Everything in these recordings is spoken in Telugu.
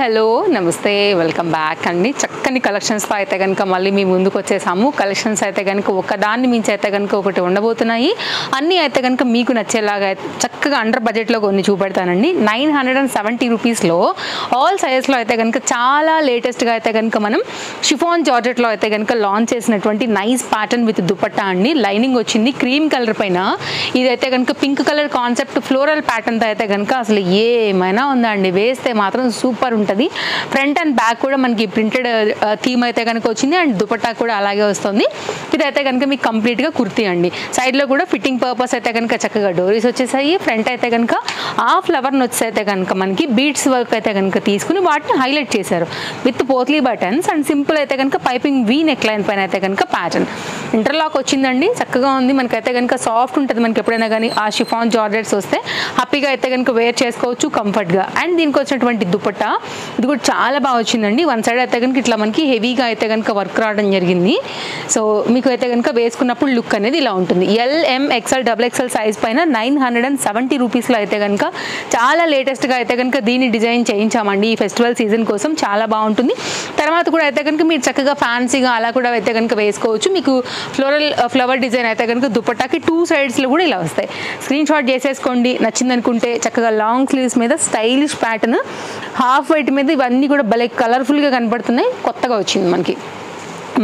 హలో నమస్తే వెల్కమ్ బ్యాక్ అండి. చక్కని కలెక్షన్స్తో అయితే కనుక మళ్ళీ మీ ముందుకు వచ్చేసాము. కలెక్షన్స్ అయితే కనుక ఒకదాన్ని మించి అయితే కనుక ఒకటి ఉండబోతున్నాయి. అన్నీ అయితే కనుక మీకు నచ్చేలాగా చక్కగా అండర్ బడ్జెట్లో కొన్ని చూపెడతానండి. 970 రూపీస్లో ఆల్ సైజెస్లో అయితే కనుక చాలా లేటెస్ట్గా అయితే కనుక మనం షిఫాన్ జార్జెట్లో అయితే కనుక లాంచ్ చేసినటువంటి నైస్ ప్యాటర్న్ విత్ దుపట్టా అండి. లైనింగ్ వచ్చింది క్రీమ్ కలర్ పైన. ఇదైతే కనుక పింక్ కలర్ కాన్సెప్ట్ ఫ్లోరల్ ప్యాటర్న్తో అయితే కనుక అసలు ఏమైనా ఉందా అండి, వేస్తే మాత్రం సూపర్ ఉంటుంది. ఫ్రంట్ అండ్ బ్యాక్ కూడా మనకి ప్రింటెడ్ థీమ్ అయితే కనుక వచ్చింది అండ్ దుపట్టా కూడా అలాగే వస్తుంది. ఇదైతే కనుక మీకు కంప్లీట్గా కుర్తీ అండి. సైడ్లో కూడా ఫిట్టింగ్ పర్పస్ అయితే కనుక చక్కగా డోరీస్ వచ్చేసాయి. ఫ్రంట్ అయితే కనుక ఆ ఫ్లవర్ నొట్స్ అయితే కనుక మనకి బీడ్స్ వర్క్ అయితే కనుక తీసుకుని వాటిని హైలైట్ చేశారు with potli buttons and simple అయితే కనుక పైపింగ్ వీ నెక్ లైన్ పైన అయితే కనుక ప్యాటర్న్ ఇంటర్లాక్ వచ్చిందండి. చక్కగా ఉంది. మనకైతే కనుక సాఫ్ట్ ఉంటుంది. మనకి ఎప్పుడైనా కానీ ఆ షిఫాన్ జార్జెట్స్ వస్తే హ్యాపీగా అయితే కనుక వేర్ చేసుకోవచ్చు కంఫర్ట్గా. అండ్ దీనికి వచ్చినటువంటి దుపట్టా ఇది కూడా చాలా బాగా వచ్చిందండి. వన్ సైడ్ అయితే కనుక ఇట్లా మనకి హెవీగా అయితే కనుక వర్క్ రావడం జరిగింది. సో మీకు అయితే కనుక వేసుకున్నప్పుడు లుక్ అనేది ఇలా ఉంటుంది. LM XL XXL సైజ్ పైన 970 రూపీస్లో అయితే కనుక చాలా లేటెస్ట్గా అయితే కనుక దీన్ని డిజైన్ చేయించామండి. ఈ ఫెస్టివల్ సీజన్ కోసం చాలా బాగుంటుంది. తర్వాత కూడా అయితే కనుక మీరు చక్కగా ఫ్యాన్సీగా అలా కూడా అయితే కనుక వేసుకోవచ్చు. మీకు ఫ్లవర్ డిజైన్ అయితే కనుక దుపట్టాకి 2 సైడ్స్లో కూడా ఇలా వస్తాయి. స్క్రీన్ షాట్ చేసేసుకోండి. నచ్చిందనుకుంటే చక్కగా లాంగ్ స్లీవ్స్ మీద స్టైలిష్ ప్యాటర్న్ హాఫ్ వైట్ మీద ఇవన్నీ కూడా భలే కలర్ఫుల్గా కనపడుతున్నాయి. కొత్తగా వచ్చింది మనకి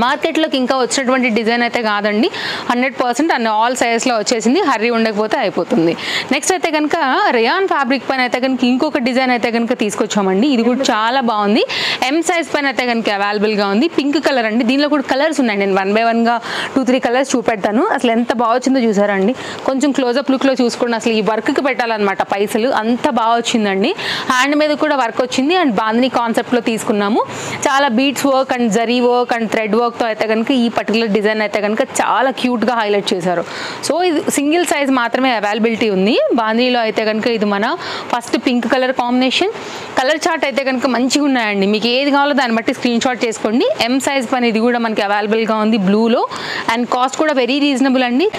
మార్కెట్లోకి ఇంకా వచ్చినటువంటి డిజైన్ అయితే కాదండి. 100% అన్ని ఆల్ సైజెస్లో వచ్చేసింది. హర్రీ ఉండకపోతే అయిపోతుంది. నెక్స్ట్ అయితే కనుక రేయాన్ ఫ్యాబ్రిక్ పైన అయితే కనుక ఇంకొక డిజైన్ అయితే కనుక తీసుకొచ్చామండి. ఇది కూడా చాలా బాగుంది. M సైజ్ పైన అయితే కనుక అవైలబుల్గా ఉంది. పింక్ కలర్ అండి. దీనిలో కూడా కలర్స్ ఉన్నాయి. నేను 1 by 1గా 2-3 కలర్స్ చూపెడతాను. అసలు ఎంత బాగా వచ్చిందో చూసారండి. కొంచెం క్లోజప్ లుక్లో చూసుకోండి. అసలు ఈ వర్క్కి పెట్టాలన్నమాట పైసలు. అంత బాగా వచ్చిందండి. హ్యాండ్ మీద కూడా వర్క్ వచ్చింది అండ్ బాందిని కాన్సెప్ట్లో తీసుకున్నాము. చాలా beads work and zari work and thread వర్క్తో అయితే కనుక ఈ పర్టికులర్ డిజైన్ అయితే కనుక చాలా క్యూట్గా హైలైట్ చేశారు. సో ఇది సింగిల్ సైజ్ మాత్రమే అవైలబిలిటీ ఉంది. బాందీలో అయితే కనుక ఇది మన first pink colour combination. Colour chart అయితే కనుక మంచిగా ఉన్నాయండి. మీకు ఏది కావాలో దాన్ని బట్టి స్క్రీన్ షాట్ చేసుకోండి. M సైజ్ పైన ఇది కూడా మనకి అవైలబుల్గా ఉంది బ్లూలో అండ్ కాస్ట్ కూడా వెరీ రీజనబుల్ అండి.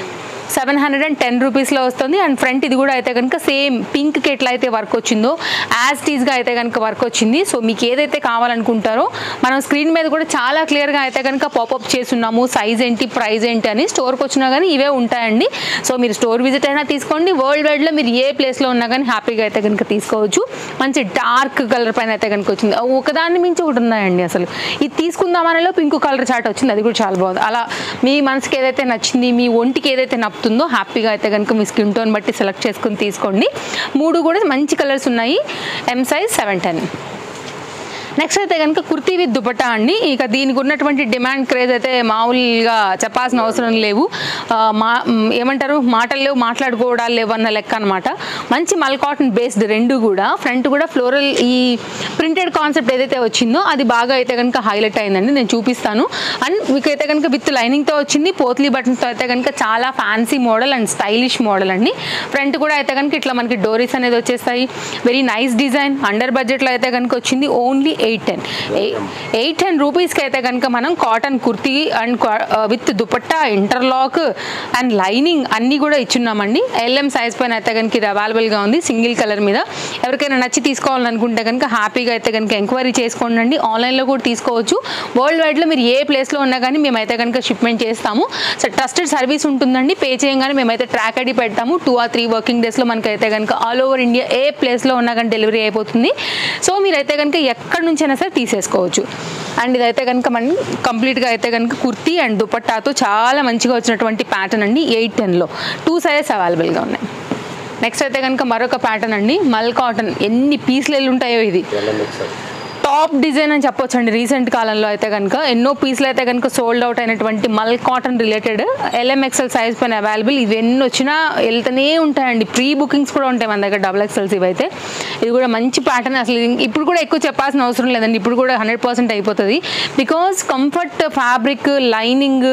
710 రూపీస్లో వస్తుంది. అండ్ ఫ్రంట్ ఇది కూడా అయితే కనుక సేమ్ పింక్కి ఎట్లా అయితే వర్క్ వచ్చిందో యాజ్ టీజ్గా అయితే కనుక వర్క్ వచ్చింది. సో మీకు ఏదైతే కావాలనుకుంటారో మనం స్క్రీన్ మీద కూడా చాలా క్లియర్గా అయితే కనుక పాపప్ చేస్తున్నాము. సైజ్ ఏంటి, ప్రైస్ ఏంటి అని. స్టోర్కి వచ్చినా కానీ ఇవే ఉంటాయండి. సో మీరు స్టోర్ విజిట్ అయినా తీసుకోండి. వరల్డ్ వైడ్లో మీరు ఏ ప్లేస్లో ఉన్నా కానీ హ్యాపీగా అయితే కనుక తీసుకోవచ్చు. మంచి డార్క్ కలర్ పైన అయితే కనుక వచ్చింది. ఒకదాన్ని మించి ఒకటి ఉన్నాయండి. అసలు ఇది తీసుకుందామనేలో పింక్ కలర్ చాట్ వచ్చింది. అది కూడా చాలా బాగుంది. అలా మీ మనసుకి ఏదైతే నచ్చింది, మీ ఒంటికి ఏదైతే నప్పుతుందో హ్యాపీగా అయితే కనుక మీ స్కిన్ టోన్ బట్టి సెలెక్ట్ చేసుకుని తీసుకోండి. 3 కూడా మంచి కలర్స్ ఉన్నాయి. M size 710. నెక్స్ట్ అయితే కనుక కుర్తీ విత్ దుపట్టా అండి. ఇక దీనికి ఉన్నటువంటి డిమాండ్ క్రేజ్ అయితే మామూలుగా చెప్పాల్సిన అవసరం లేవు. ఏమంటారు, మాటలు లేవు, మాట్లాడుకోవడాలు లేవు అన్న లెక్క అనమాట. మంచి మల్ కాటన్ బేస్డ్ రెండు కూడా. ఫ్రంట్ కూడా ఫ్లోరల్ ఈ ప్రింటెడ్ కాన్సెప్ట్ ఏదైతే వచ్చిందో అది బాగా అయితే కనుక హైలైట్ అయిందండి. నేను చూపిస్తాను. అండ్ మీకు అయితే కనుక విత్ లైనింగ్తో వచ్చింది. పోత్లీ బటన్స్తో అయితే కనుక చాలా fancy model and stylish model అండి. ఫ్రంట్ కూడా అయితే కనుక ఇట్లా మనకి డోరీస్ అనేది వచ్చేస్తాయి. Very nice design. అండర్ బడ్జెట్లో అయితే కనుక వచ్చింది. ఓన్లీ 810 రూపీస్కి అయితే కనుక మనం cotton kurti and with dupatta interlock and lining అన్నీ కూడా ఇచ్చున్నామండి. LM సైజ్ పైన అయితే కనుక ఇది అవైలబుల్గా ఉంది సింగిల్ కలర్ మీద. ఎవరికైనా నచ్చి తీసుకోవాలనుకుంటే కనుక హ్యాపీగా అయితే కనుక ఎంక్వైరీ చేసుకోండి. ఆన్లైన్లో కూడా తీసుకోవచ్చు. వరల్డ్ వైడ్లో మీరు ఏ ప్లేస్లో ఉన్నా కానీ మేమైతే కనుక షిప్మెంట్ చేస్తాము. సో ట్రస్టెడ్ సర్వీస్ ఉంటుందండి. పే చేయగానే మేమైతే ట్రాక్ ఐడి పెడతాము. 2 or 3 వర్కింగ్ డేస్లో మనకైతే కనుక ఆల్ ఓవర్ ఇండియా ఏ ప్లేస్లో ఉన్నా కానీ డెలివరీ అయిపోతుంది. సో మీరైతే కనుక ఎక్కడి నుంచైనా సరే తీసేసుకోవచ్చు. అండ్ ఇదైతే కనుక మనం కంప్లీట్గా అయితే కనుక కుర్తీ అండ్ దుపట్టాతో చాలా మంచిగా వచ్చినటువంటి ప్యాటర్న్ అండి. 810లో 2 సైజెస్ అవైలబుల్గా ఉన్నాయి. నెక్స్ట్ అయితే కనుక మరొక ప్యాటర్న్ అండి. మల్ కాటన్. ఎన్ని పీసులు వెళ్ళి ఉంటాయో ఇది టాప్ డిజైన్ అని చెప్పొచ్చు అండి. రీసెంట్ కాలంలో అయితే కనుక ఎన్నో పీసులు అయితే కనుక సోల్డ్ అవుట్ అయినటువంటి మల్ cotton related LM XL size పైన అవైలబుల్. ఇవి ఎన్ని వచ్చినా వెళ్తూనే ఉంటాయండి. ప్రీ బుకింగ్స్ కూడా ఉంటాయి మన దగ్గర XXLs ఇవైతే. ఇది కూడా మంచి ప్యాటర్న్. అసలు ఇప్పుడు కూడా ఎక్కువ చెప్పాల్సిన అవసరం లేదండి. ఇప్పుడు కూడా 100% అయిపోతుంది. Because comfort, fabric, lining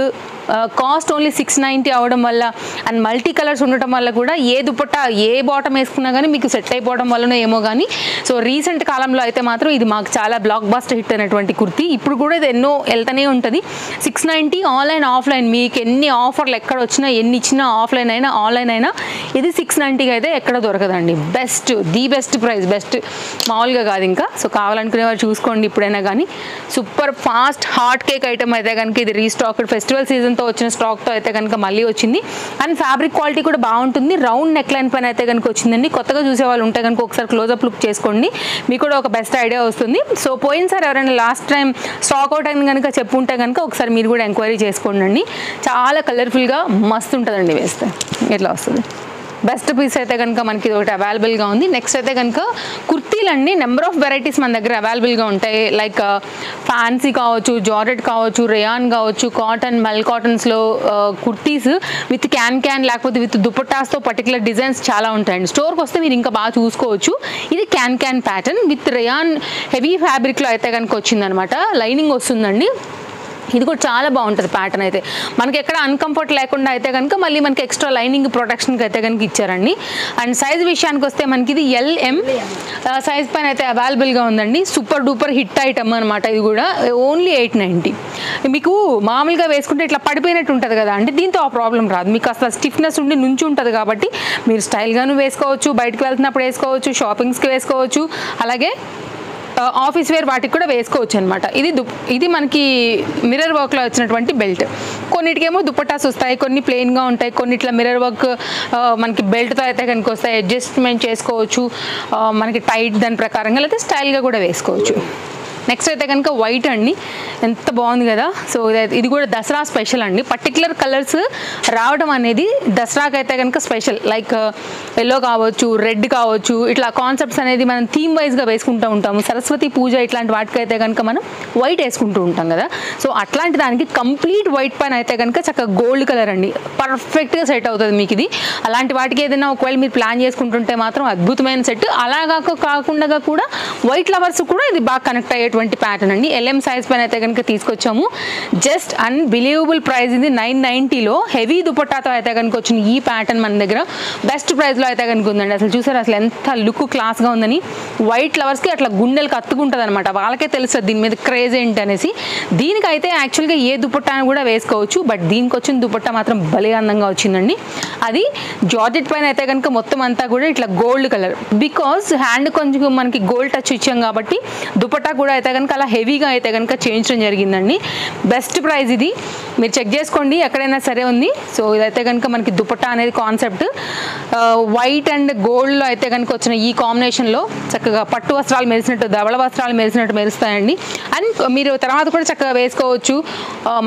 cost only 690 అవడం వల్ల అండ్ మల్టీ కలర్స్ ఉండటం వల్ల కూడా ఏ దుపట్టా ఏ బాటమ్ వేసుకున్నా కానీ మీకు సెట్ అయిపోవడం వల్లనో ఏమో కానీ సో రీసెంట్ కాలంలో అయితే మాత్రం ఇది మాకు చాలా బ్లాక్ బాస్టర్ హిట్ అయినటువంటి కుర్తీ. ఇప్పుడు కూడా ఇది ఎన్నో వెళ్తూనే ఉంటుంది. 690 ఆన్లైన్ ఆఫ్లైన్ మీకు ఎన్ని ఆఫర్లు ఎక్కడ వచ్చినా ఎన్ని ఇచ్చినా ఆఫ్లైన్ అయినా ఆన్లైన్ అయినా ఇది 690కి అయితే ఎక్కడ దొరకదండి. ది బెస్ట్ ప్రైస్, బెస్ట్ మామూలుగా కాదు ఇంకా. సో కావాలనుకునే వాళ్ళు చూసుకోండి ఇప్పుడైనా కానీ. Super fast hot cake item అయితే కనుక ఇది రీస్టాక్డ్ ఫెస్టివల్ సీజన్తో వచ్చిన స్టాక్తో అయితే కనుక మళ్ళీ వచ్చింది. అండ్ ఫ్యాబ్రిక్ క్వాలిటీ కూడా బాగుంటుంది. రౌండ్ నెక్ లైన్ పైన అయితే కనుక వచ్చిందండి. కొత్తగా చూసే వాళ్ళు ఉంటే కనుక ఒకసారి క్లోజప్ లుక్ చేసుకోండి, మీకు కూడా ఒక బెస్ట్ ఐడియా వస్తుంది. సో పోయినసారి ఎవరైనా లాస్ట్ టైం స్టాక్ అవుట్ అయిన కనుక చెప్పుంటే కనుక ఒకసారి మీరు కూడా ఎంక్వైరీ చేసుకోండి. చాలా కలర్ఫుల్గా మస్తు ఉంటుందండి వేస్తే. ఇట్లా వస్తుంది. బెస్ట్ పీస్ అయితే కనుక మనకి ఇది ఒకటి అవైలబుల్గా ఉంది. నెక్స్ట్ అయితే కనుక కుర్తీలన్నీ నెంబర్ ఆఫ్ వెరైటీస్ మన దగ్గర అవైలబుల్గా ఉంటాయి. లైక్ ఫ్యాన్సీ కావచ్చు, జార్జెట్ కావచ్చు, రేయాన్ కావచ్చు, కాటన్, మెల్ కాటన్స్లో కుర్తీస్ విత్ క్యాన్ లేకపోతే విత్ దుపట్టాస్తో పర్టికులర్ డిజైన్స్ చాలా ఉంటాయండి. స్టోర్కి వస్తే మీరు ఇంకా బాగా చూసుకోవచ్చు. ఇది can pattern with rayon heavy ఫ్యాబ్రిక్లో అయితే కనుక వచ్చిందనమాట. లైనింగ్ వస్తుందండి. ఇది కూడా చాలా బాగుంటుంది ప్యాటర్న్ అయితే. మనకి ఎక్కడ అన్కంఫర్ట్ లేకుండా అయితే కనుక మళ్ళీ మనకి ఎక్స్ట్రా లైనింగ్ ప్రొటెక్షన్కి అయితే కనుక ఇచ్చారండి. అండ్ సైజ్ విషయానికి వస్తే మనకి ఇది LM సైజ్ పైన అయితే అవైలబుల్గా ఉందండి. సూపర్ డూపర్ హిట్ ఐటమ్ అనమాట. ఇది కూడా ఓన్లీ 890. మీకు మామూలుగా వేసుకుంటే ఇట్లా పడిపోయినట్టు ఉంటుంది కదా అండి, దీంతో ఆ ప్రాబ్లం రాదు. మీకు అసలు స్టిఫ్నెస్ ఉండి నుంచి ఉంటుంది కాబట్టి మీరు స్టైల్గాను వేసుకోవచ్చు, బయటకు వెళ్తున్నప్పుడు వేసుకోవచ్చు, షాపింగ్స్కి వేసుకోవచ్చు, అలాగే ఆఫీస్ వేర్ వాటికి కూడా వేసుకోవచ్చు అనమాట. ఇది మనకి మిర్రర్ వర్క్లో వచ్చినటువంటి బెల్ట్. కొన్నిటికేమో దుపట్టాస్ వస్తాయి, కొన్ని ప్లెయిన్గా ఉంటాయి, కొన్ని ఇట్లా మిర్రర్ వర్క్ మనకి బెల్ట్తో అయితే కనుక వస్తాయి. అడ్జస్ట్మెంట్ చేసుకోవచ్చు మనకి టైట్ దాని ప్రకారంగా, లేకపోతే స్టైల్గా కూడా వేసుకోవచ్చు. నెక్స్ట్ అయితే కనుక వైట్ అండి, ఎంత బాగుంది కదా. సో ఇది కూడా దసరా స్పెషల్ అండి. పర్టికులర్ కలర్స్ రావడం అనేది దసరాకి అయితే కనుక స్పెషల్. లైక్ ఎల్లో కావచ్చు, రెడ్ కావచ్చు, ఇట్లా కాన్సెప్ట్స్ అనేది మనం థీమ్ వైజ్గా వేసుకుంటూ ఉంటాము. సరస్వతి పూజ ఇట్లాంటి వాటికైతే కనుక మనం వైట్ వేసుకుంటూ ఉంటాం కదా. సో అట్లాంటి దానికి కంప్లీట్ వైట్ పైన అయితే కనుక చక్కగా గోల్డ్ కలర్ అండి, పర్ఫెక్ట్గా సెట్ అవుతుంది మీకు ఇది. అలాంటి వాటికి ఏదైనా ఒకవేళ మీరు ప్లాన్ చేసుకుంటుంటే మాత్రం అద్భుతమైన సెట్. అలాగా కాకుండా కూడా వైట్ లవర్స్ కూడా ఇది బాగా కనెక్ట్ అయ్యేటువంటి ప్యాటర్న్ అండి. LM సైజ్ పైన అయితే కనుక తీసుకొచ్చాము. Just unbelievable price. ఇది 990లో హెవీ దుపట్టాతో అయితే కనుక వచ్చిన ఈ ప్యాటర్న్ మన దగ్గర బెస్ట్ ప్రైస్లో అయితే కనుక ఉందండి. అసలు చూసారు అసలు ఎంత లుక్ క్లాస్గా ఉందని. వైట్ లవర్స్కి అట్లా గుండెలకు అత్తుకుంటుంది అనమాట, వాళ్ళకే తెలుస్తుంది దీని మీద క్రేజ్ ఏంటి అనేసి. దీనికైతే యాక్చువల్గా ఏ దుపట్టాను కూడా వేసుకోవచ్చు, బట్ దీనికి వచ్చిన దుపట్టా మాత్రం భలే అందంగా వచ్చిందండి. అది జార్జెట్ పైన అయితే కనుక మొత్తం అంతా కూడా ఇట్లా గోల్డ్ కలర్, బికాజ్ హ్యాండ్ కొంచెం మనకి గోల్డ్ టచ్ ఇచ్చాం కాబట్టి దుపట్టా కూడా అయితే కనుక అలా హెవీగా అయితే కనుక చేయించడం జరిగిందండి. బెస్ట్ ప్రైస్ ఇది, మీరు చెక్ చేసుకోండి ఎక్కడైనా సరే ఉంది. సో ఇదైతే కనుక మనకి దుపట్టా అనేది కాన్సెప్ట్ వైట్ అండ్ గోల్డ్లో అయితే కనుక వచ్చిన ఈ కాంబినేషన్లో చక్కగా పట్టు వస్త్రాలు మెరిసినట్టు, ధవళ వస్త్రాలు మెరిసినట్టు మెరుస్తాయండి. అండ్ మీరు తర్వాత కూడా చక్కగా వేసుకోవచ్చు,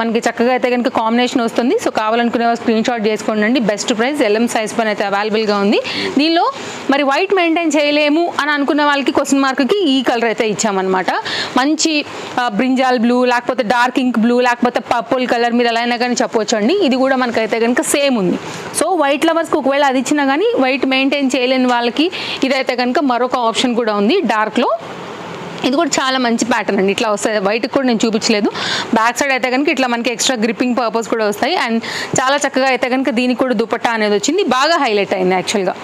మనకి చక్కగా అయితే కనుక కాంబినేషన్ వస్తుంది. సో కావాలనుకునే స్క్రీన్ షాట్ చేసుకోండి అండి. బెస్ట్ ప్రైస్ LM సైజ్ పైన అయితే అవైలబుల్గా ఉంది. దీనిలో మరి వైట్ మెయింటైన్ చేయలేము అని అనుకున్న వాళ్ళకి క్వశ్చన్ మార్క్కి ఈ కలర్ అయితే ఇచ్చామన్నమాట. మంచి బ్రింజాల్ బ్లూ, లేకపోతే డార్క్ ఇంక్ బ్లూ, లేకపోతే పర్పుల్ కలర్ మీరు ఎలా అయినా కానీ చెప్పవచ్చు అండి. ఇది కూడా మనకైతే కనుక సేమ్ ఉంది. సో వైట్ లవర్స్కి ఒకవేళ అది ఇచ్చినా కానీ వైట్ మెయింటైన్ చేయలేని వాళ్ళకి ఇదైతే కనుక మరొక ఆప్షన్ కూడా ఉంది డార్క్లో. ఇది కూడా చాలా మంచి ప్యాటర్న్ అండి. ఇట్లా వస్తాయి, వైట్కి కూడా నేను చూపించలేదు. బ్యాక్ సైడ్ అయితే కనుక ఇట్లా మనకి ఎక్స్ట్రా గ్రిప్పింగ్ పర్పస్ కూడా వస్తాయి. అండ్ చాలా చక్కగా అయితే కనుక దీనికి కూడా దుపట్టా అనేది వచ్చింది, బాగా హైలైట్ అయింది యాక్చువల్గా.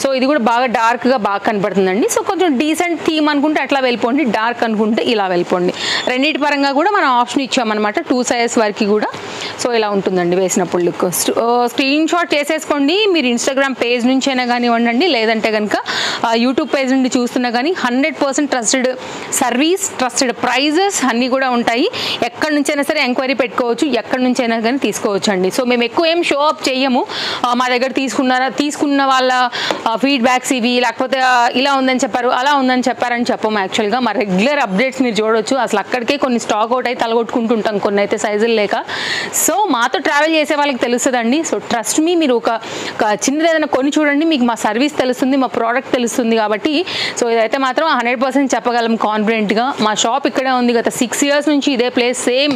సో ఇది కూడా బాగా డార్క్గా బాగా కనపడుతుందండి. సో కొంచెం డీసెంట్ థీమ్ అనుకుంటే అట్లా వెళ్ళిపోండి, డార్క్ అనుకుంటే ఇలా వెళ్ళిపోండి. రెండింటి పరంగా కూడా మనం ఆప్షన్ ఇచ్చామన్నమాట 2 సైజెస్ వరకు కూడా. సో ఇలా ఉంటుందండి వేసినప్పుడు లుక్. స్క్రీన్ షాట్ చేసేసుకోండి. మీరు ఇన్స్టాగ్రామ్ పేజ్ నుంచి అయినా కానివ్వండి, లేదంటే కనుక యూట్యూబ్ పేజ్ నుండి చూస్తున్నా కానీ 100% ట్రస్టెడ్ సర్వీస్, ట్రస్టెడ్ ప్రైజెస్ అన్నీ కూడా ఉంటాయి. ఎక్కడి నుంచైనా సరే ఎంక్వైరీ పెట్టుకోవచ్చు, ఎక్కడి నుంచైనా కానీ తీసుకోవచ్చు అండి. సో మేము ఎక్కువ ఏం షో అప్ చేయము. మా దగ్గర తీసుకున్న వాళ్ళ ఫీడ్బ్యాక్స్ ఇవి, లేకపోతే ఇలా ఉందని చెప్పారు, అలా ఉందని చెప్పారని చెప్పము. యాక్చువల్గా మా రెగ్యులర్ అప్డేట్స్ మీరు చూడవచ్చు. అసలు అక్కడికే కొన్ని స్టాక్ అవుట్ అయి తలగొట్టుకుంటుంటాం, కొన్ని అయితే సైజులు లేక. సో మాతో ట్రావెల్ చేసే వాళ్ళకి తెలుస్తుందండి. సో ట్రస్ట్ మీ, మీరు ఒక చిన్నది ఏదైనా కొని చూడండి, మీకు మా సర్వీస్ తెలుస్తుంది, మా ప్రోడక్ట్ తెలుస్తుంది. కాబట్టి సో ఇదైతే మాత్రం 100% చెప్పగలం కాన్ఫిడెంట్గా. మా షాప్ ఇక్కడే ఉంది, గత 6 years నుంచి ఇదే ప్లేస్, సేమ్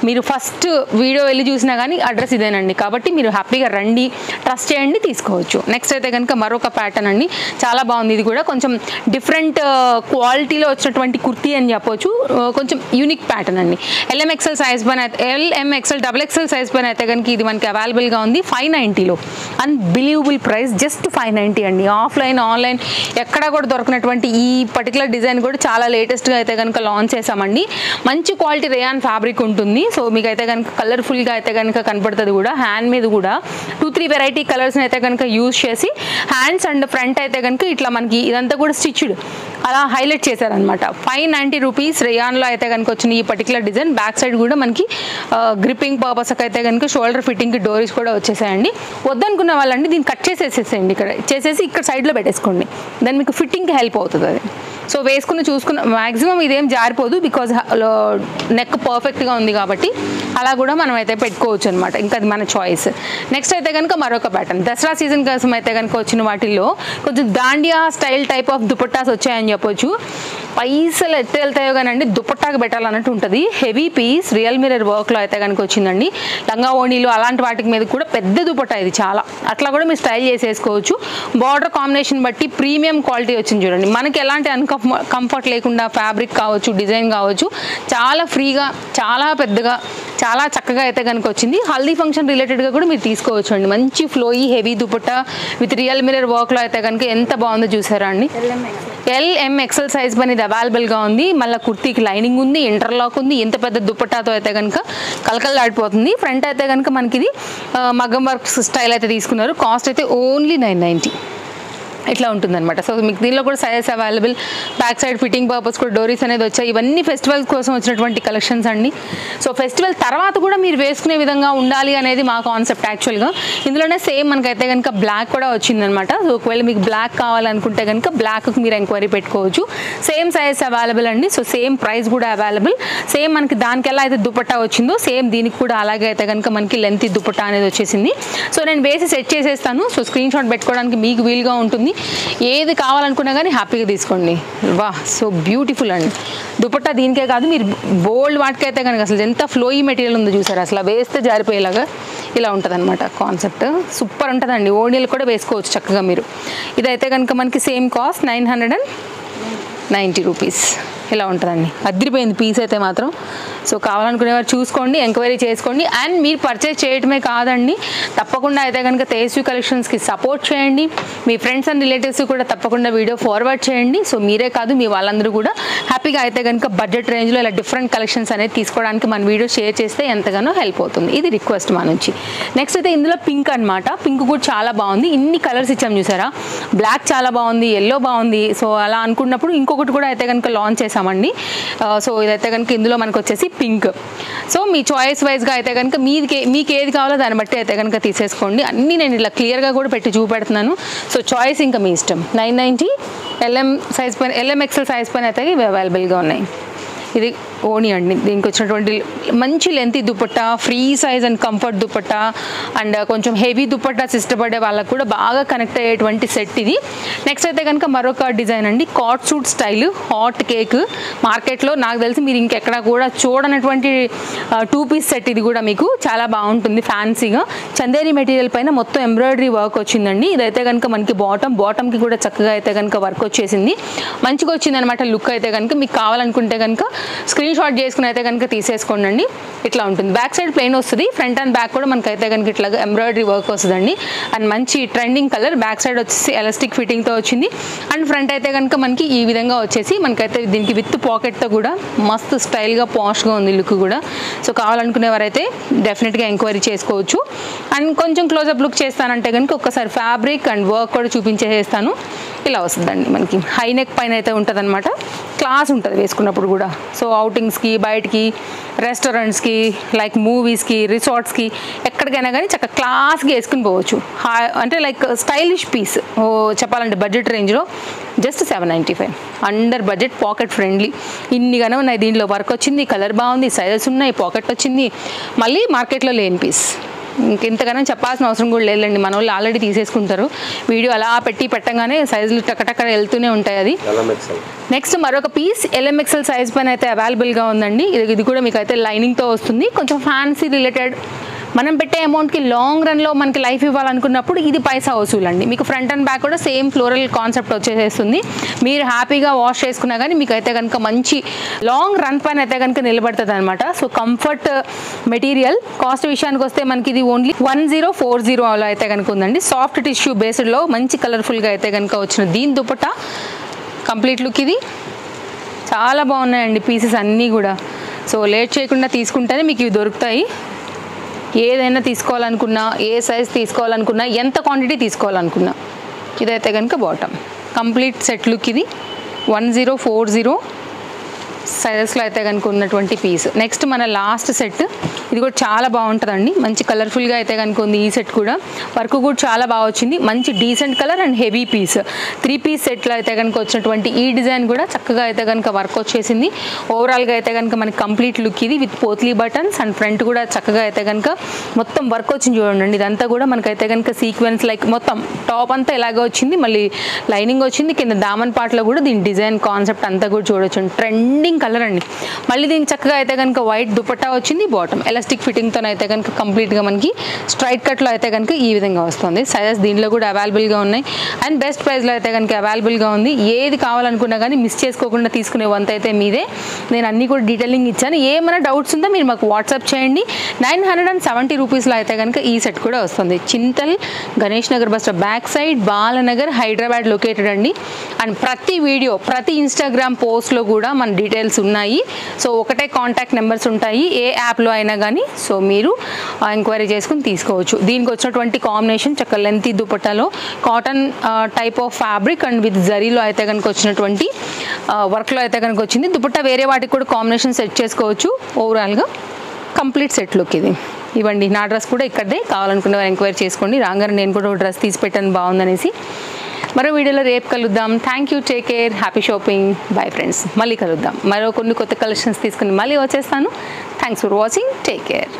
మీరు ఫస్ట్ వీడియో వెళ్ళి చూసినా కానీ అడ్రస్ ఇదేనండి. కాబట్టి మీరు హ్యాపీగా రండి, ట్రస్ట్ చేయండి, తీసుకోవచ్చు. నెక్స్ట్ అయితే కనుక మరొక ప్యాటర్న్ అండి, చాలా బాగుంది. ఇది కూడా కొంచెం డిఫరెంట్ క్వాలిటీలో వచ్చినటువంటి కుర్తీ అని చెప్పొచ్చు. కొంచెం యూనిక్ ప్యాటర్న్ అండి. LMXL సైజ్ పైన LMXL XXL సైజ్ పైన అయితే కనుక ఇది మనకి అవైలబుల్గా ఉంది 590లో. అన్బిలీవబుల్ ప్రైస్, జస్ట్ 590 అండి. ఆఫ్లైన్ ఆన్లైన్ ఎక్కడ కూడా దొరకనటువంటి ఈ పర్టికులర్ డిజైన్ కూడా చాలా లేటెస్ట్గా అయితే కనుక లాంచ్ చేసామండి. మంచి క్వాలిటీ రేయాన్ ఫ్యాబ్రిక్ ఉంటుంది. సో మీకు అయితే కనుక కలర్ఫుల్గా అయితే కనుక కనపడుతుంది కూడా. హ్యాండ్ మీద కూడా 2-3 వెరైటీ కలర్స్ని అయితే కనుక యూజ్ చేసి హ్యాండ్స్ అండ్ ఫ్రంట్ అయితే కనుక ఇట్లా మనకి ఇదంతా కూడా స్టిచ్డ్ అలా హైలైట్ చేశారనమాట. 590 రూపీస్ రేయాన్లో అయితే కనుక వచ్చిన ఈ పర్టికులర్ డిజైన్. బ్యాక్ సైడ్ కూడా మనకి గ్రిప్పింగ్ పర్పస్కి అయితే కనుక షోల్డర్ ఫిట్టింగ్కి డోరీస్ కూడా వచ్చేసాయండి. వద్దనుకున్న వాళ్ళండి దీన్ని కట్ చేసేసేసేయండి, ఇక్కడ చేసేసి ఇక్కడ సైడ్లో పెట్టేసుకోండి. దాన్ని మీకు ఫిట్టింగ్కి హెల్ప్ అవుతుంది అది. సో వేసుకుని చూసుకున్న మ్యాక్సిమం ఇదేం జారిపోదు, బికాజ్ నెక్ పర్ఫెక్ట్గా ఉంది కాబట్టి అలా కూడా మనం అయితే పెట్టుకోవచ్చు అనమాట. ఇంకా అది మన చాయిస్. నెక్స్ట్ అయితే కనుక మరొక ప్యాటర్న్, దసరా సీజన్ కోసం అయితే కనుక వచ్చిన వాటిల్లో కొంచెం Dandiya style type of dupattas వచ్చాయని చెప్పొచ్చు. పైసలు ఎత్తే వెళ్తాయో కానండి దుపట్టాకు పెట్టాలన్నట్టు ఉంటుంది. హెవీ పీస్ రియల్ మిర్రర్ వర్క్లో అయితే కనుక వచ్చిందండి. లంగా ఓణీలు అలాంటి వాటికి మీద కూడా పెద్ద దుపట్టా ఇది చాలా. అట్లా కూడా మీరు స్టైల్ చేసేసుకోవచ్చు. బార్డర్ కాంబినేషన్ బట్టి ప్రీమియం క్వాలిటీ వచ్చింది చూడండి. మనకి ఎలాంటి కంఫర్ట్ లేకుండా ఫ్యాబ్రిక్ కావచ్చు, డిజైన్ కావచ్చు, చాలా ఫ్రీగా, చాలా పెద్దగా, చాలా చక్కగా అయితే కనుక వచ్చింది. హల్దీ ఫంక్షన్ రిలేటెడ్గా కూడా మీరు తీసుకోవచ్చు అండి. మంచి ఫ్లోయి heavy dupatta with real mirror వర్క్లో అయితే కనుక ఎంత బాగుందో చూసారా అండి. LMXL సైజ్ పని ఇది అవైలబుల్గా ఉంది. మళ్ళీ కుర్తీకి లైనింగ్ ఉంది, ఇంటర్లాక్ ఉంది. ఎంత పెద్ద దుపట్టాతో అయితే కనుక కలకలలాడిపోతుంది. ఫ్రంట్ అయితే కనుక మనకి ఇది మగ్గం వర్క్ స్టైల్ అయితే తీసుకున్నారు. కాస్ట్ అయితే ఓన్లీ 990 ఇట్లా ఉంటుందన్నమాట. సో మీకు దీనిలో కూడా sizes available. Back side fitting purpose కూడా డోరీస్ అనేది వచ్చాయి. ఇవన్నీ ఫెస్టివల్ కోసం వచ్చినటువంటి కలెక్షన్స్ అండి. సో ఫెస్టివల్ తర్వాత కూడా మీరు వేసుకునే విధంగా ఉండాలి అనేది మా కాన్సెప్ట్ యాక్చువల్గా. ఇందులోనే సేమ్ మనకైతే కనుక బ్లాక్ కూడా వచ్చిందనమాట. సో ఒకవేళ మీకు బ్లాక్ కావాలనుకుంటే కనుక బ్లాక్కి మీరు ఎంక్వైరీ పెట్టుకోవచ్చు. సేమ్ సైజెస్ అవైలబుల్ అండి. సో సేమ్ ప్రైస్ కూడా అవైలబుల్. సేమ్ మనకి దానికి ఎలా అయితే దుపట్టా వచ్చిందో సేమ్ దీనికి కూడా అలాగే అయితే కనుక మనకి లెంత్ దుపట్టా అనేది వచ్చేసింది. సో నేను వేసి సెట్ చేసేస్తాను. సో స్క్రీన్ షాట్ పెట్టుకోవడానికి మీకు వీలుగా ఉంటుంది. ఏది కావాలనుకున్నా కానీ హ్యాపీగా తీసుకోండి. వా సో బ్యూటిఫుల్ అండి. దుపట్టా దీనికే కాదు, మీరు బోల్డ్ వాటికైతే కనుక అసలు ఎంత ఫ్లోయి మెటీరియల్ ఉందో చూసారు. అసలు వేస్తే జారిపోయేలాగా ఇలా ఉంటుంది అనమాట కాన్సెప్ట్. సూపర్ ఉంటుందండి. ఓణీలు కూడా వేసుకోవచ్చు చక్కగా మీరు. ఇదైతే కనుక మనకి సేమ్ కాస్ట్ 990 రూపీస్ ఇలా ఉంటుందండి. అదిరిపోయింది పీస్ అయితే మాత్రం. సో కావాలనుకునేవారు చూసుకోండి, ఎంక్వైరీ చేసుకోండి. అండ్ మీరు పర్చేస్ చేయటమే కాదండి, తప్పకుండా అయితే కనుక తేజస్వి కలెక్షన్స్కి సపోర్ట్ చేయండి. మీ ఫ్రెండ్స్ అండ్ రిలేటివ్స్ కూడా తప్పకుండా వీడియో ఫార్వర్డ్ చేయండి. సో మీరే కాదు, మీ వాళ్ళందరూ కూడా హ్యాపీగా అయితే కనుక బడ్జెట్ రేంజ్లో ఇలా డిఫరెంట్ కలెక్షన్స్ అనేది తీసుకోవడానికి మన వీడియో షేర్ చేస్తే ఎంతగానో హెల్ప్ అవుతుంది. ఇది రిక్వెస్ట్ మా నుంచి. నెక్స్ట్ అయితే ఇందులో పింక్ అనమాట. పింక్ కూడా చాలా బాగుంది. ఇన్ని కలర్స్ ఇచ్చాం చూసారా. బ్లాక్ చాలా బాగుంది, ఎల్లో బాగుంది. సో అలా అనుకున్నప్పుడు ఇంకొకటి కూడా అయితే కనుక లాంచ్ చేసామండి. సో ఇదైతే కనుక ఇందులో మనకు వచ్చేసి పింక్. సో మీ చాయిస్ వైజ్గా అయితే కనుక మీకు ఏది కావాలో దాన్ని బట్టి అయితే కనుక తీసేసుకోండి. అన్నీ నేను ఇలా క్లియర్గా కూడా పెట్టి చూపెడుతున్నాను. సో చాయిస్ ఇంకా మీ ఇష్టం. 990 LMXL సైజ్ పైన అయితే ఇవి అవైలబుల్గా ఉన్నాయి. ఇది ఓణి అండి. దీనికి వచ్చినటువంటి మంచి length dupatta, free size and comfort dupatta, and కొంచెం హెవీ దుపట్టాస్ ఇష్టపడే వాళ్ళకు కూడా బాగా కనెక్ట్ అయ్యేటువంటి సెట్ ఇది. నెక్స్ట్ అయితే కనుక మరొక డిజైన్ అండి, coat suit style hot cake. మార్కెట్లో నాకు తెలిసి మీరు ఇంకెక్కడ కూడా చూడనటువంటి 2 పీస్ సెట్. ఇది కూడా మీకు చాలా బాగుంటుంది ఫ్యాన్సీగా. చందేరి మెటీరియల్ పైన మొత్తం ఎంబ్రాయిడరీ వర్క్ వచ్చిందండి. ఇదైతే కనుక మనకి బాటమ్కి కూడా చక్కగా అయితే కనుక వర్క్ వచ్చేసింది. మంచిగా వచ్చింది అనమాట లుక్. అయితే కనుక మీకు కావాలనుకుంటే కనుక స్క్రీన్ షాట్ చేసుకుని అయితే కనుక తీసేసుకోండి. ఇట్లా ఉంటుంది. బ్యాక్ సైడ్ ప్లెయిన్ వస్తుంది. ఫ్రంట్ అండ్ బ్యాక్ కూడా మనకైతే కనుక ఇట్లా ఎంబ్రాయిడరీ వర్క్ వస్తుందండి. అండ్ మంచి ట్రెండింగ్ కలర్. బ్యాక్ సైడ్ వచ్చేసి ఎలాస్టిక్ ఫిట్టింగ్తో వచ్చింది. అండ్ ఫ్రంట్ అయితే కనుక మనకి ఈ విధంగా వచ్చేసి మనకైతే దీనికి విత్ పాకెట్తో కూడా మస్తు స్టైల్గా పాష్గా ఉంది లుక్ కూడా. సో కావాలనుకునేవారైతే డెఫినెట్గా ఎంక్వైరీ చేసుకోవచ్చు. అండ్ కొంచెం క్లోజప్ లుక్ చేస్తానంటే కనుక ఒక్కసారి ఫ్యాబ్రిక్ అండ్ వర్క్ కూడా చూపించేస్తాను. ఇలా వస్తుందండి. మనకి హై నెక్ పైన అయితే ఉంటుంది అనమాట. క్లాస్ ఉంటుంది వేసుకున్నప్పుడు కూడా. సో అవుటింగ్స్కి, బయటికి, రెస్టారెంట్స్కి, లైక్ మూవీస్కి, రిసార్ట్స్కి, ఎక్కడికైనా కానీ చక్కగా క్లాస్గా వేసుకుని పోవచ్చు. అంటే లైక్ స్టైలిష్ పీస్ చెప్పాలంటే బడ్జెట్ రేంజ్లో just 795. Under budget, pocket friendly. ఇన్నిగానే ఉన్నాయి. దీంట్లో వర్క్ వచ్చింది, కలర్ బాగుంది, సైజెస్ ఉన్నాయి, పాకెట్ వచ్చింది. మళ్ళీ మార్కెట్లో లేని పీస్. ఇంకెంతగానో చెప్పాల్సిన అవసరం కూడా లేదండి, మన వాళ్ళు ఆల్రెడీ తీసేసుకుంటారు. వీడియో అలా పెట్టగానే సైజులు టక్కటక్క వెళ్తూనే ఉంటాయి. అది నెక్స్ట్ మరొక పీస్ LMXL సైజ్ పైన అయితే అవైలబుల్గా ఉందండి. ఇది కూడా మీకు అయితే లైనింగ్తో వస్తుంది. కొంచెం ఫ్యాన్సీ రిలేటెడ్ మనం పెట్టే అమౌంట్కి లాంగ్ రన్లో మనకి లైఫ్ ఇవ్వాలనుకున్నప్పుడు ఇది పైసా వసూలు అండి. మీకు ఫ్రంట్ అండ్ బ్యాక్ కూడా సేమ్ ఫ్లోరల్ కాన్సెప్ట్ వచ్చేసేస్తుంది. మీరు హ్యాపీగా వాష్ చేసుకున్నా కానీ మీకు అయితే కనుక మంచి లాంగ్ రన్ పైన అయితే కనుక నిలబడుతుంది అనమాట. So comfort material. కాస్ట్ విషయానికి వస్తే మనకి ఇది ఓన్లీ 1040 అలా అయితే కనుక ఉందండి. సాఫ్ట్ టిష్యూ బేస్డ్లో మంచి కలర్ఫుల్గా అయితే కనుక వచ్చిన దీని దుపట్టా కంప్లీట్ లుక్ ఇది. చాలా బాగున్నాయండి పీసెస్ అన్నీ కూడా. సో లేట్ చేయకుండా తీసుకుంటేనే మీకు ఇవి దొరుకుతాయి. ఏదైనా తీసుకోవాలనుకున్నా, ఏ సైజ్ తీసుకోవాలనుకున్నా, ఎంత క్వాంటిటీ తీసుకోవాలనుకున్నా, ఇదైతే కనుక బాటమ్ కంప్లీట్ సెట్ లుక్ ఇది 1040 సైజెస్లో అయితే కనుక ఉన్నటువంటి పీస్. నెక్స్ట్ మన లాస్ట్ సెట్, ఇది కూడా చాలా బాగుంటుందండి. మంచి కలర్ఫుల్గా అయితే కనుక ఉంది. ఈ సెట్ కూడా వర్క్ కూడా చాలా బాగా వచ్చింది. మంచి decent colour and heavy piece. 3 piece సెట్లో అయితే కనుక వచ్చినటువంటి ఈ డిజైన్ కూడా చక్కగా అయితే కనుక వర్క్ వచ్చేసింది. ఓవరాల్గా అయితే కనుక మనకి కంప్లీట్ లుక్ ఇది with potli buttons and front కూడా చక్కగా అయితే కనుక మొత్తం వర్క్ వచ్చింది చూడండి. ఇదంతా కూడా మనకైతే కనుక సీక్వెన్స్ లైక్ మొత్తం టాప్ అంతా ఇలాగే వచ్చింది. మళ్ళీ లైనింగ్ వచ్చింది. కింద దామన్ పార్ట్లో కూడా దీని డిజైన్ కాన్సెప్ట్ అంతా కూడా చూడొచ్చు. ట్రెండింగ్ కలర్ అండి. మళ్ళీ దీనికి చక్కగా అయితే కనుక వైట్ దుపట్టా వచ్చింది. బాటమ్ ఎలాస్టిక్ ఫిట్టింగ్తో అయితే కనుక కంప్లీట్గా మనకి స్ట్రైట్ కట్లో అయితే కనుక ఈ విధంగా వస్తుంది. సైజెస్ దీనిలో కూడా అవైలబుల్గా ఉన్నాయి అండ్ బెస్ట్ ప్రైస్లో అయితే కనుక అవైలబుల్గా ఉంది. ఏది కావాలనుకున్నా కానీ మిస్ చేసుకోకుండా తీసుకునే వంత అయితే మీదే. నేను అన్నీ కూడా డీటెయిలింగ్ ఇచ్చాను. ఏమైనా డౌట్స్ ఉందో మీరు మాకు వాట్సాప్ చేయండి. 970 రూపీస్లో అయితే కనుక ఈ సెట్ కూడా వస్తుంది. Chintal Ganesh Nagar bus stop back side, Balanagar, Hyderabad located అండి. అండ్ ప్రతి వీడియో, ప్రతి ఇన్స్టాగ్రామ్ పోస్ట్లో కూడా మన డీటెయిల్స్ ఉన్నాయి. సో ఒకటే కాంటాక్ట్ నెంబర్స్ ఉంటాయి ఏ యాప్లో అయినా కానీ. సో మీరు ఎంక్వైరీ చేసుకుని తీసుకోవచ్చు. దీనికి వచ్చినటువంటి కాంబినేషన్ చక్కగా లెంతీ దుపట్టాలో cotton type of fabric and with జరీలో అయితే కనుక వచ్చినటువంటి వర్క్లో అయితే కనుక వచ్చింది. దుపట్టా వేరే వాటికి కూడా కాంబినేషన్ సెట్ చేసుకోవచ్చు. ఓవరాల్గా కంప్లీట్ సెట్ లుక్ ఇది. ఇవ్వండి నా డ్రెస్ కూడా ఇక్కడే, కావాలనుకునే వారు ఎంక్వైరీ చేసుకోండి. రాగానే నేను కూడా డ్రెస్ తీసి పెట్టాను బాగుందనేసి. మరో వీడియోలో రేపు కలుద్దాం. Thank you, take care, happy shopping, bye friends. మళ్ళీ కలుద్దాం. మరో కొన్ని కొత్త కలెక్షన్స్ తీసుకుని మళ్ళీ వచ్చేస్తాను. Thanks for watching, take care.